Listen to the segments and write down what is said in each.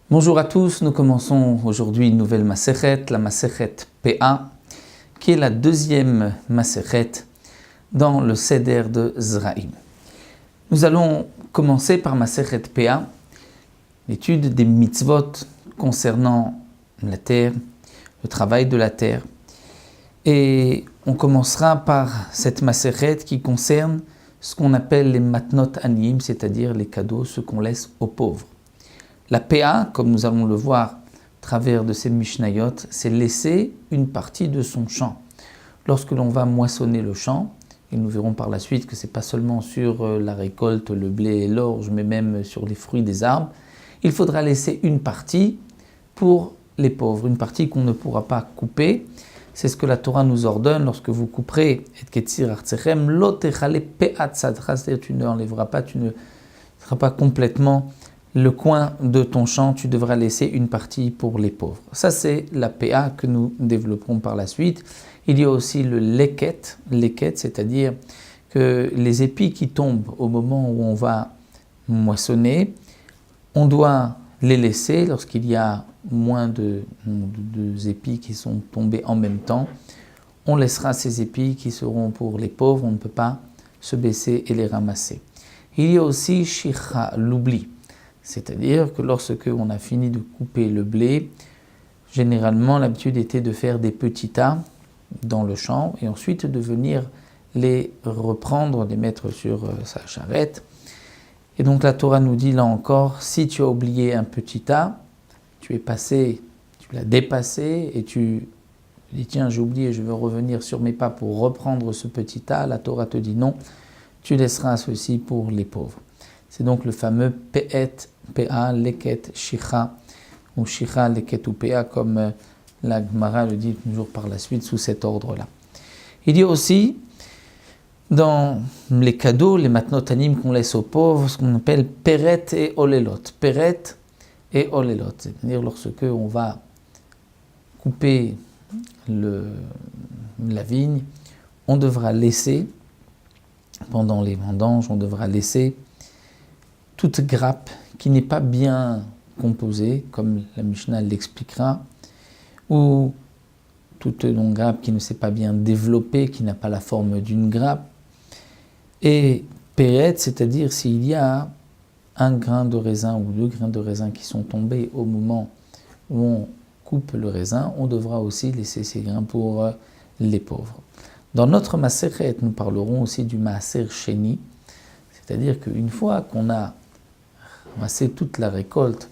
Bonjour à tous, nous commençons aujourd'hui une nouvelle Masechet, la Masechet PA, qui est la deuxième Masechet dans le Seder de Zraïm. Nous allons commencer par Masechet PA, l'étude des mitzvot concernant la terre, le travail de la terre. Et on commencera par cette Masechet qui concerne ce qu'on appelle les matnot aniyim, c'est-à-dire les cadeaux, ce qu'on laisse aux pauvres. La PA, comme nous allons le voir à travers de ces Mishnayot, c'est laisser une partie de son champ. Lorsque l'on va moissonner le champ, et nous verrons par la suite que ce n'est pas seulement sur la récolte, le blé et l'orge, mais même sur les fruits des arbres, il faudra laisser une partie pour les pauvres, une partie qu'on ne pourra pas couper. C'est ce que la Torah nous ordonne lorsque vous couperez et ketzir artsechem, lo techale pe'at sadra, c'est-à-dire tu ne enlèveras pas, tu ne seras pas complètement le coin de ton champ, tu devras laisser une partie pour les pauvres. Ça, c'est la PA que nous développerons par la suite. Il y a aussi le leket, c'est-à-dire que les épis qui tombent au moment où on va moissonner, on doit les laisser lorsqu'il y a moins de épis qui sont tombés en même temps. On laissera ces épis qui seront pour les pauvres, on ne peut pas se baisser et les ramasser. Il y a aussi shicha, l'oubli. C'est-à-dire que lorsque on a fini de couper le blé, généralement l'habitude était de faire des petits tas dans le champ et ensuite de venir les reprendre, les mettre sur sa charrette. Et donc la Torah nous dit là encore, si tu as oublié un petit tas, tu l'as dépassé et tu dis tiens j'ai oublié, je veux revenir sur mes pas pour reprendre ce petit tas, la Torah te dit non, tu laisseras ceci pour les pauvres. C'est donc le fameux Pe'et, PA, Leket, Shicha, ou Shicha, Leket ou PA, comme la Gemara le dit toujours par la suite sous cet ordre-là. Il y a aussi dans les cadeaux, les matnot aniyim qu'on laisse aux pauvres, ce qu'on appelle Peret et Olelot. Peret et Olelot, c'est-à-dire lorsque on va couper la vigne, on devra laisser, pendant les vendanges, on devra laisser toute grappe qui n'est pas bien composée, comme la Mishnah l'expliquera, ou toute grappe qui ne s'est pas bien développée, qui n'a pas la forme d'une grappe, et péret, c'est-à-dire s'il y a un grain de raisin ou deux grains de raisin qui sont tombés au moment où on coupe le raisin, on devra aussi laisser ces grains pour les pauvres. Dans notre Masechet, nous parlerons aussi du Maaser Sheni, c'est-à-dire qu'une fois qu'on a ramassé toute la récolte,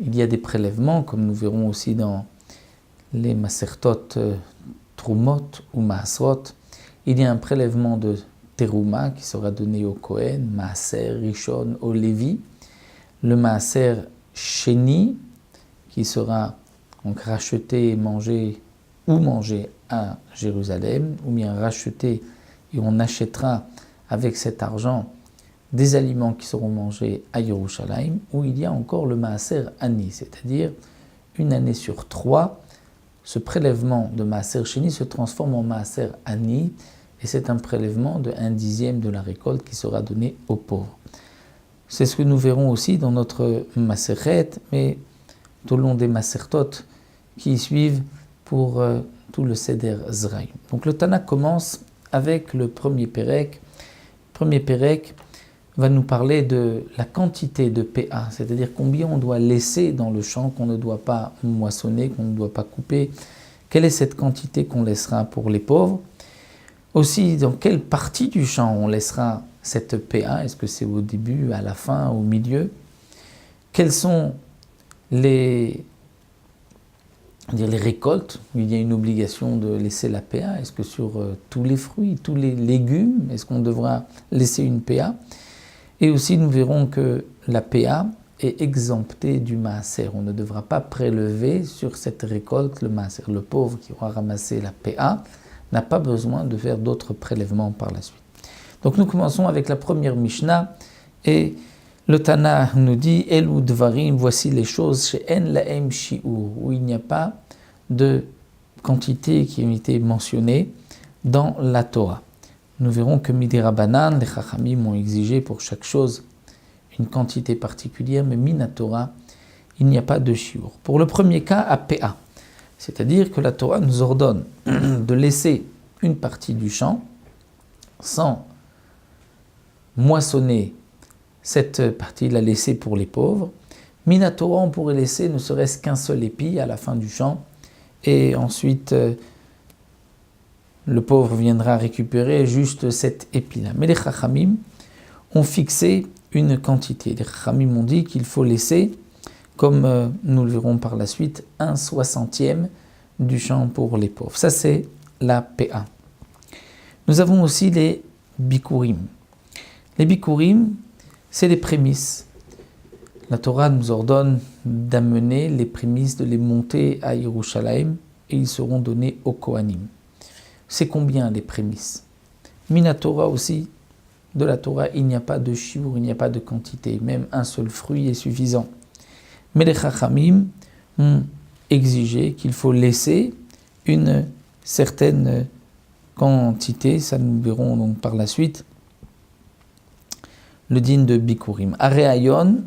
il y a des prélèvements, comme nous verrons aussi dans les Masertot Trumot ou Maasrot. Il y a un prélèvement de Teruma qui sera donné au Kohen, Maaser Rishon au Lévi, le Maaser Sheni qui sera donc racheté et mangé à Jérusalem, ou bien racheté et on achètera avec cet argent des aliments qui seront mangés à Yerushalayim, où il y a encore le Maaser Ani, c'est-à-dire une année sur 3, ce prélèvement de Maaser Sheni se transforme en Maaser Ani, et c'est un prélèvement de 1/10 de la récolte qui sera donné aux pauvres. C'est ce que nous verrons aussi dans notre Masechet, mais tout le long des Masertot qui suivent pour tout le Seder Zraïm. Donc le Tana commence avec le premier Pérek. Le premier Pérek va nous parler de la quantité de PA, c'est-à-dire combien on doit laisser dans le champ, qu'on ne doit pas moissonner, qu'on ne doit pas couper. Quelle est cette quantité qu'on laissera pour les pauvres? Aussi, dans quelle partie du champ on laissera cette PA? Est-ce que c'est au début, à la fin, au milieu? Quelles sont les récoltes où il y a une obligation de laisser la PA? Est-ce que sur tous les fruits, tous les légumes, est-ce qu'on devra laisser une PA? Et aussi, nous verrons que la PA est exemptée du maaser. On ne devra pas prélever sur cette récolte le maaser. Le pauvre qui aura ramassé la PA n'a pas besoin de faire d'autres prélèvements par la suite. Donc nous commençons avec la première Mishnah et le Tana nous dit « Elu dvarim » voici les choses chez « En laem shi'ur » où il n'y a pas de quantité qui a été mentionnée dans la Torah. nous verrons que Midei Rabbanan, les Chachamim ont exigé pour chaque chose une quantité particulière, mais Minatora, il n'y a pas de shiur. Pour le premier cas, à PA, c'est-à-dire que la Torah nous ordonne de laisser une partie du champ sans moissonner cette partie, la laisser pour les pauvres. Minatora, on pourrait laisser ne serait-ce qu'un seul épi à la fin du champ, et ensuite le pauvre viendra récupérer juste cet épi-là. Mais les Chachamim ont fixé une quantité. Les Chachamim ont dit qu'il faut laisser, comme nous le verrons par la suite, 1/60 du champ pour les pauvres. Ça, c'est la PA. Nous avons aussi les Bikurim. Les Bikurim, c'est les prémices. La Torah nous ordonne d'amener les prémices, de les monter à Yerushalayim, et ils seront donnés aux Kohanim. C'est combien les prémices? Minatora aussi, de la Torah, il n'y a pas de shiur, il n'y a pas de quantité, même un seul fruit est suffisant. Mais les Chachamim ont exigé qu'il faut laisser une certaine quantité, ça nous verrons donc par la suite, le din de Bikurim. À Rehayon,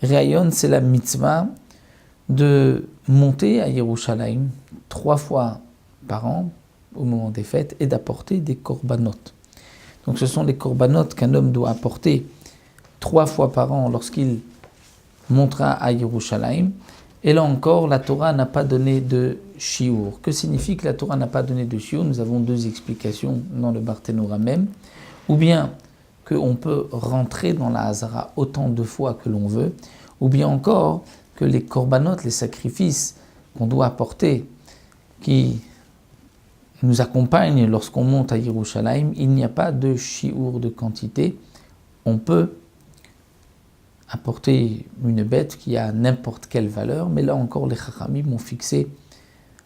c'est la mitzvah de monter à Yerushalayim 3 fois par an, au moment des fêtes, et d'apporter des korbanot. Donc ce sont les korbanot qu'un homme doit apporter 3 fois par an lorsqu'il montera à Yerushalayim. Et là encore, la Torah n'a pas donné de shiur. Que signifie que la Torah n'a pas donné de shiur? Nous avons 2 explications dans le Barthénora même. Ou bien qu'on peut rentrer dans la Hazara autant de fois que l'on veut, ou bien encore que les korbanot, les sacrifices qu'on doit apporter, qui nous accompagnent lorsqu'on monte à Yerushalayim, il n'y a pas de shiur de quantité. On peut apporter une bête qui a n'importe quelle valeur, mais là encore les Chachamim ont fixé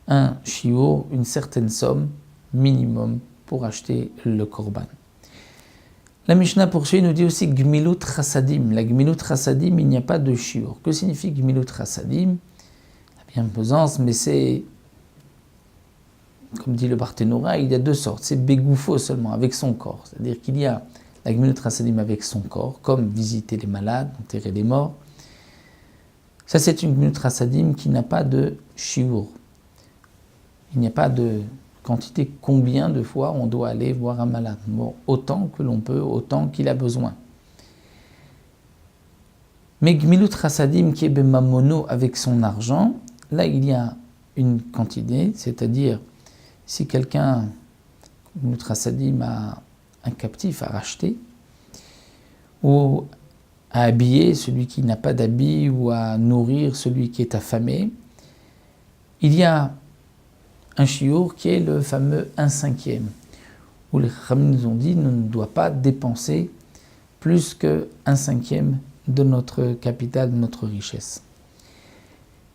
un shiur, une certaine somme minimum pour acheter le korban. La Mishnah poursuit, nous dit aussi Gmilut Chassadim. La Gmilut Chassadim, il n'y a pas de shiur. Que signifie Gmilut Chassadim? La bienfaisance, mais c'est, comme dit le Barthénora, il y a 2 sortes. C'est Begoufo seulement, avec son corps. C'est-à-dire qu'il y a la Gmilut Chassadim avec son corps, comme visiter les malades, enterrer les morts. Ça, c'est une Gmilut Chassadim qui n'a pas de shiur. Il n'y a pas de quantité, combien de fois on doit aller voir un malade. Bon, autant que l'on peut, autant qu'il a besoin. Mais Gmilut Chassadim qui est bemamono avec son argent, là il y a une quantité, c'est-à-dire si quelqu'un, Gmilut Chassadim, a un captif à racheter, ou à habiller celui qui n'a pas d'habit, ou à nourrir celui qui est affamé, il y a un shiur qui est le fameux 1/5, où les Chachamim nous ont dit qu'on ne doit pas dépenser plus que 1/5 de notre capital, de notre richesse.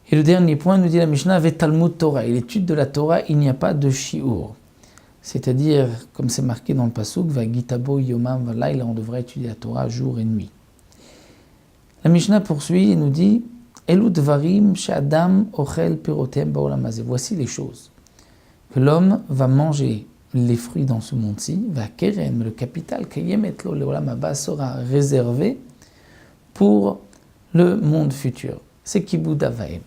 Et le dernier point, nous dit la Mishnah, avec Talmud Torah, et l'étude de la Torah, il n'y a pas de shiur. C'est-à-dire, comme c'est marqué dans le pasuk, Vagitabo yomam valayla, on devrait étudier la Torah jour et nuit. La Mishnah poursuit et nous dit, Elu dvarim she'adam ochel pirotem ba'olam hazeh. Voici les choses que l'homme va manger les fruits dans ce monde-ci, va kerem, le capital, kayemet lo leolam haba, sera réservé pour le monde futur. C'est Kibud Avaim.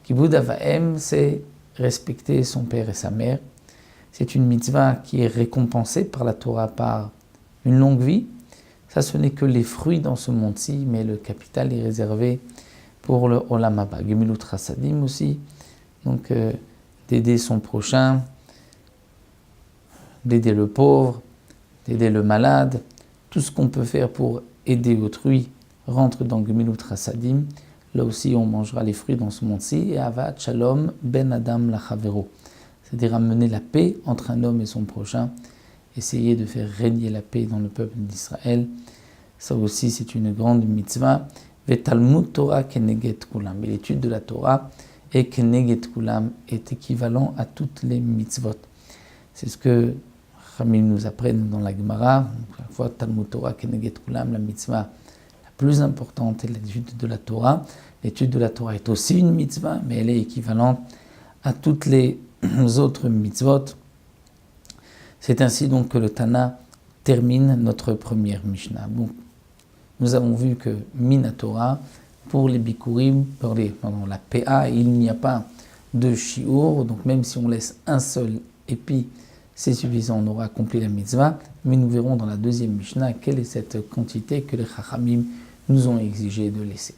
Kibud Avaim, c'est respecter son père et sa mère. C'est une mitzvah qui est récompensée par la Torah par une longue vie. Ça, ce n'est que les fruits dans ce monde-ci, mais le capital est réservé pour le Olam Haba. Gemilut Chassadim aussi, donc d'aider son prochain, d'aider le pauvre, d'aider le malade. Tout ce qu'on peut faire pour aider autrui rentre dans Gemilut Chassadim. Là aussi, on mangera les fruits dans ce monde-ci. Et Avat Shalom Ben Adam Lachavero. C'est-à-dire amener la paix entre un homme et son prochain. Essayer de faire régner la paix dans le peuple d'Israël. Ça aussi, c'est une grande mitzvah. Ve Talmud Torah Keneget Kulam. Et l'étude de la Torah et Keneget Kulam est équivalent à toutes les mitzvot. C'est ce que Chachamim nous apprennent dans la Gemara. La fois Talmud Torah Keneget Kulam, la mitzvah la plus importante est l'étude de la Torah. L'étude de la Torah est aussi une mitzvah, mais elle est équivalente à toutes les autres mitzvot. C'est ainsi donc que le Tana termine notre première Mishnah. Bon, nous avons vu que Minatora, pour les Bikurim, pour la PA, il n'y a pas de Shiur, donc même si on laisse un seul épi, c'est suffisant, on aura accompli la mitzvah, mais nous verrons dans la deuxième Mishnah quelle est cette quantité que les Chachamim nous ont exigé de laisser.